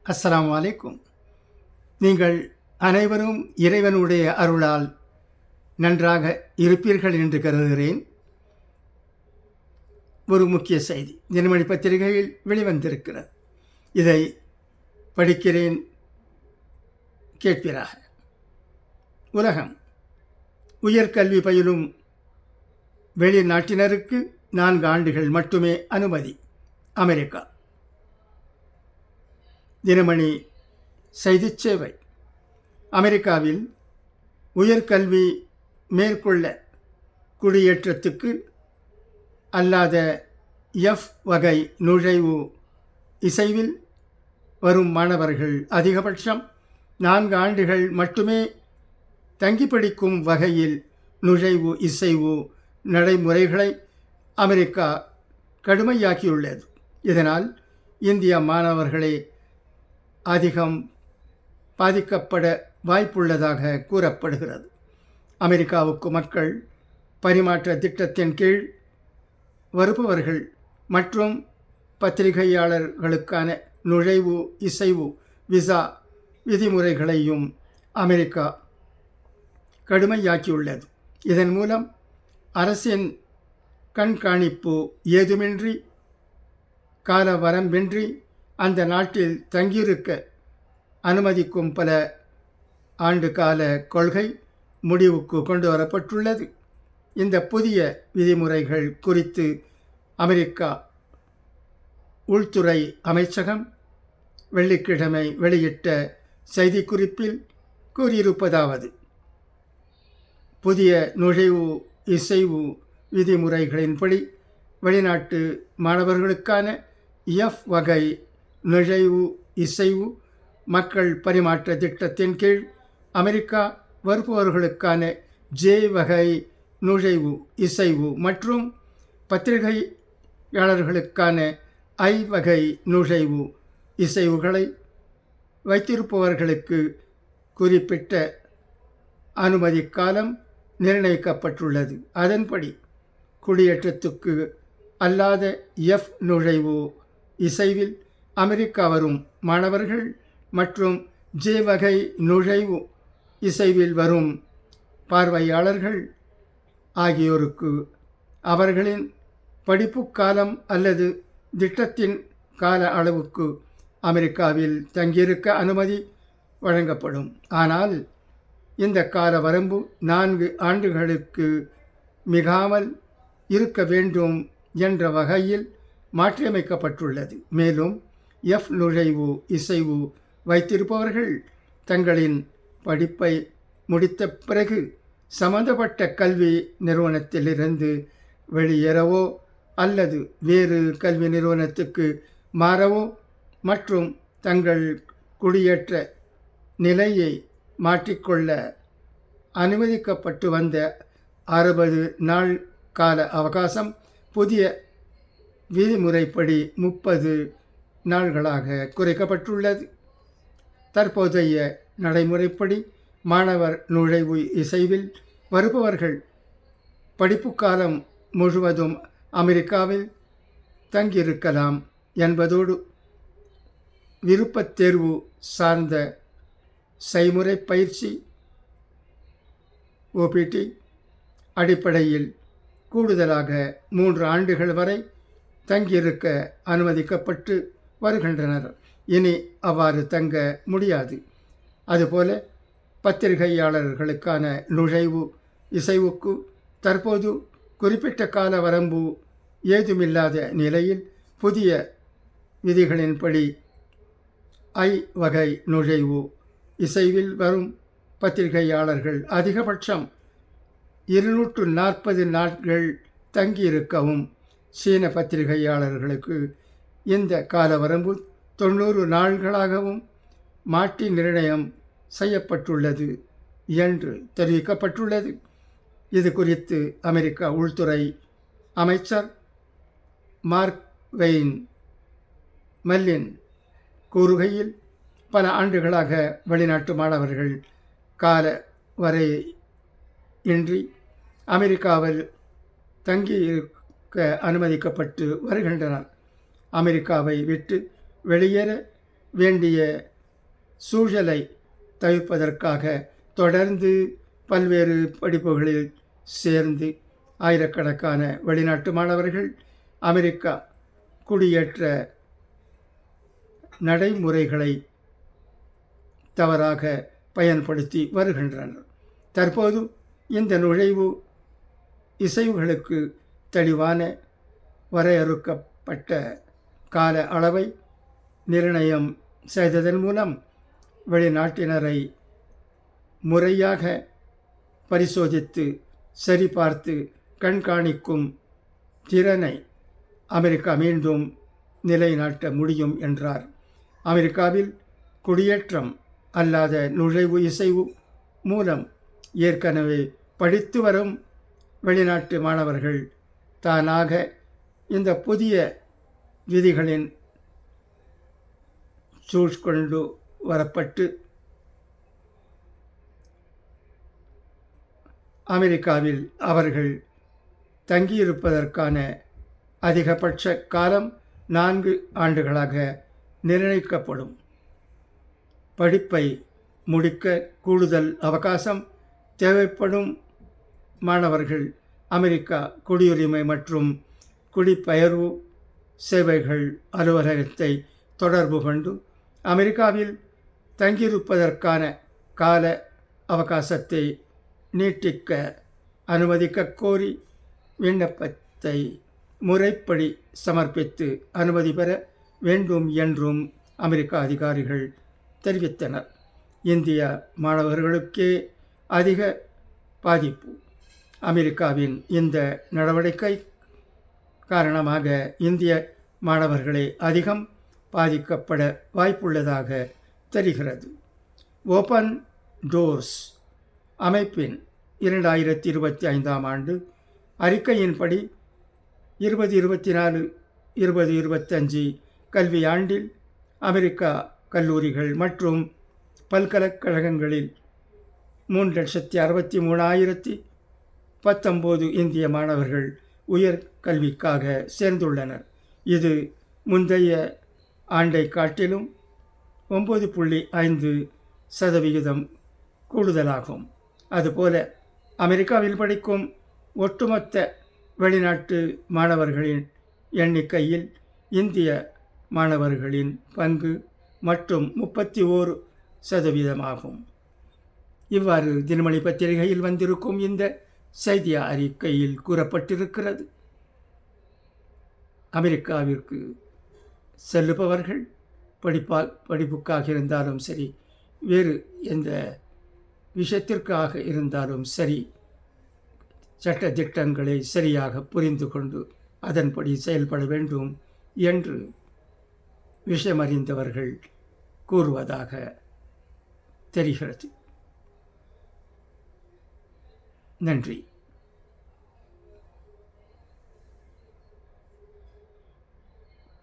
அஸ்ஸலாமு அலைக்கும். நீங்கள் அனைவரும் இறைவனுடைய அருளால் நன்றாக இருப்பீர்கள் என்று கருதுகிறேன். ஒரு முக்கிய செய்தி தினமணி பத்திரிகையில் வெளிவந்திருக்கிறது. இதை படிக்கிறேன், கேட்பீராக. உலகம் உயர்கல்வி பயிலும் வெளிநாட்டினருக்கு 4 ஆண்டுகள் மட்டுமே அனுமதி. அமெரிக்கா. தினமணி செய்திச் சேவை. அமெரிக்காவில் உயர்கல்வி மேற்கொள்ள குடியேற்றத்துக்கு அல்லாத எஃப் வகை நுழைவு இசைவில் வரும் மாணவர்கள் அதிகபட்சம் 4 ஆண்டுகள் மட்டுமே தங்கி படிக்கும் வகையில் நுழைவு இசைவு நடைமுறைகளை அமெரிக்கா கடுமையாக்கியுள்ளது. இதனால் இந்திய மாணவர்களே அதிகம் பாதிக்கப்பட வாய்ப்புள்ளதாக கூறப்படுகிறது. அமெரிக்காவுக்கு மக்கள் பரிமாற்ற திட்டத்தின் கீழ் வருபவர்கள் மற்றும் பத்திரிகையாளர்களுக்கான நுழைவு இசைவு விசா விதிமுறைகளையும் அமெரிக்கா கடுமையாக்கியுள்ளது. இதன் மூலம் அரசின் கண்காணிப்பு ஏதுமின்றி கால வரம்பின்றி அந்த நாட்டில் தங்கியிருக்க அனுமதிக்கும் பல ஆண்டு கால கொள்கை முடிவுக்கு கொண்டு வரப்பட்டுள்ளது. இந்த புதிய விதிமுறைகள் குறித்து அமெரிக்கா உள்துறை அமைச்சகம் வெள்ளிக்கிழமை வெளியிட்ட செய்திக்குறிப்பில் கூறியிருப்பதாவது: புதிய நுழைவு இசைவு விதிமுறைகளின்படி வெளிநாட்டு மாணவர்களுக்கான எஃப் வகை நுழைவு இசைவு மக்கள் பரிமாற்ற திட்டத்தின் கீழ் அமெரிக்கா வருபவர்களுக்கான ஜே வகை நுழைவு இசைவு மற்றும் பத்திரிகையாளர்களுக்கான ஐ வகை நுழைவு இசைவுகளை வைத்திருப்பவர்களுக்கு குறிப்பிட்ட அனுமதி காலம் நிர்ணயிக்கப்பட்டுள்ளது. அதன்படி குடியேற்றத்துக்கு அல்லாத எஃப் நுழைவு இசைவில் அமெரிக்கா வரும் மாணவர்கள் மற்றும் ஜே வகை நுழைவு இசைவில் வரும் பார்வையாளர்கள் ஆகியோருக்கு அவர்களின் படிப்பு காலம் அல்லது திட்டத்தின் கால அளவுக்கு அமெரிக்காவில் தங்கியிருக்க அனுமதி வழங்கப்படும். ஆனால் இந்த கால வரம்பு 4 ஆண்டுகளுக்கு மிகாமல் இருக்க வேண்டும் என்ற வகையில் மாற்றியமைக்கப்பட்டுள்ளது. மேலும் எஃப் நுழைவு இசைவு வைத்திருப்பவர்கள் தங்களின் படிப்பை முடித்த பிறகு சம்பந்தப்பட்ட கல்வி நிறுவனத்திலிருந்து வெளியேறவோ அல்லது வேறு கல்வி நிறுவனத்துக்கு மாறவோ மற்றும் தங்கள் குடியேற்ற நிலையை மாற்றிக்கொள்ள அனுமதிக்கப்பட்டு வந்த 60 நாள் கால அவகாசம் புதிய விதிமுறைப்படி 30 நாள்களாக குறைக்கப்பட்டுள்ளது. தற்போதைய நடைமுறைப்படி மாணவர் நுழைவு இசைவில் வருபவர்கள் படிப்பு காலம் முழுவதும் அமெரிக்காவில் தங்கியிருக்கலாம் என்பதோடு விருப்பத் தேர்வு சார்ந்த செய்முறை பயிற்சி ஓபிடி அடிப்படையில் கூடுதலாக 3 ஆண்டுகள் வரை தங்கியிருக்க அனுமதிக்கப்பட்டு வருகின்றனர். இனி அவ்வாறு தங்க முடியாது. அதுபோல பத்திரிகையாளர்களுக்கான நுழைவு இசைவுக்கு தற்போது குறிப்பிட்ட கால வரம்பு ஏதுமில்லாத நிலையில் புதிய விதிகளின்படி ஐ வகை நுழைவு இசைவில் வரும் பத்திரிகையாளர்கள் அதிகபட்சம் 240 நாட்கள் தங்கியிருக்கவும், சீன பத்திரிகையாளர்களுக்கு இந்த கால வரம்பு 90 நாள்களாகவும் மாற்றி நிர்ணயம் செய்யப்பட்டுள்ளது என்று தெரிவிக்கப்பட்டுள்ளது. இது குறித்து அமெரிக்கா உள்துறை அமைச்சர் மார்க் வெயின் மல்லின் கூறுகையில், பல ஆண்டுகளாக வெளிநாட்டு மாணவர்கள் கால வரையின்றி அமெரிக்காவில் தங்கியிருக்க அனுமதிக்கப்பட்டு வருகின்றனர். அமெரிக்காவை விட்டு வெளியேற வேண்டிய சூழலை தவிர்ப்பதற்காக தொடர்ந்து பல்வேறு படிப்புகளில் சேர்ந்து ஆயிரக்கணக்கான வெளிநாட்டு மாணவர்கள் அமெரிக்கா குடியேற்ற நடைமுறைகளை தவறாக பயன்படுத்தி வருகின்றனர். தற்போது இந்த நுழைவு இசைவுகளுக்கு தெளிவான வரையறுக்கப்பட்ட கால அளவை நிர்ணயம் செய்ததன் மூலம் வெளிநாட்டினரை முறையாக பரிசோதித்து சரிபார்த்து கண்காணிக்கும் திறனை அமெரிக்கா மீண்டும் நிலைநாட்ட முடியும் என்றார். அமெரிக்காவில் குடியேற்றம் அல்லாத நுழைவு இசைவு மூலம் ஏற்கனவே படித்து வரும் வெளிநாட்டு மாணவர்கள் தானாக இந்த புதிய விதிகளின் சூழ்கொண்டு வரப்பட்டு அமெரிக்காவில் அவர்கள் தங்கியிருப்பதற்கான அதிகபட்ச காலம் 4 ஆண்டுகளாக நிர்ணயிக்கப்படும். படிப்பை முடிக்க கூடுதல் அவகாசம் தேவைப்படும் மாணவர்கள் அமெரிக்கா குடியுரிமை மற்றும் குடிபெயர்வு சேவைகள் அலுவலகத்தை தொடர்பு கொண்டு அமெரிக்காவில் தங்கியிருப்பதற்கான கால அவகாசத்தை நீட்டிக்க அனுமதிக்க கோரி விண்ணப்பத்தை முறைப்படி சமர்ப்பித்து அனுமதி பெற வேண்டும் என்றும் அமெரிக்க அதிகாரிகள் தெரிவித்தனர். இந்திய மாணவர்களுக்கே அதிக பாதிப்பு. அமெரிக்காவின் இந்த நடவடிக்கை காரணமாக இந்திய மாணவர்களே அதிகம் பாதிக்கப்பட வாய்ப்புள்ளதாக தெரிகிறது. ஓப்பன் டோர்ஸ் அமைப்பின் 2025ஆம் ஆண்டு அறிக்கையின்படி 2024-2025 கல்வியாண்டில் அமெரிக்கா கல்லூரிகள் மற்றும் பல்கலைக்கழகங்களில் 3,63,019 இந்திய மாணவர்கள் உயர் கல்விக்காக சேர்ந்துள்ளனர். இது முந்தைய ஆண்டை காட்டிலும் 9.5% கூடுதலாகும். அதுபோல அமெரிக்காவில் படிக்கும் ஒட்டுமொத்த வெளிநாட்டு மாணவர்களின் எண்ணிக்கையில் இந்திய மாணவர்களின் பங்கு மட்டும் 31% இவ்வாறு தினமணி பத்திரிகையில் வந்திருக்கும் இந்த செய்தி அறிக்கையில் கூறப்பட்டிருக்கிறது. அமெரிக்காவிற்கு செல்லுபவர்கள் படிப்புக்காக இருந்தாலும் சரி, வேறு எந்த விஷயத்திற்காக இருந்தாலும் சரி, சட்ட திட்டங்களை சரியாக புரிந்து கொண்டு அதன்படி செயல்பட வேண்டும் என்று விஷயமறிந்தவர்கள் கூறுவதாக தெரிகிறது. நன்றி.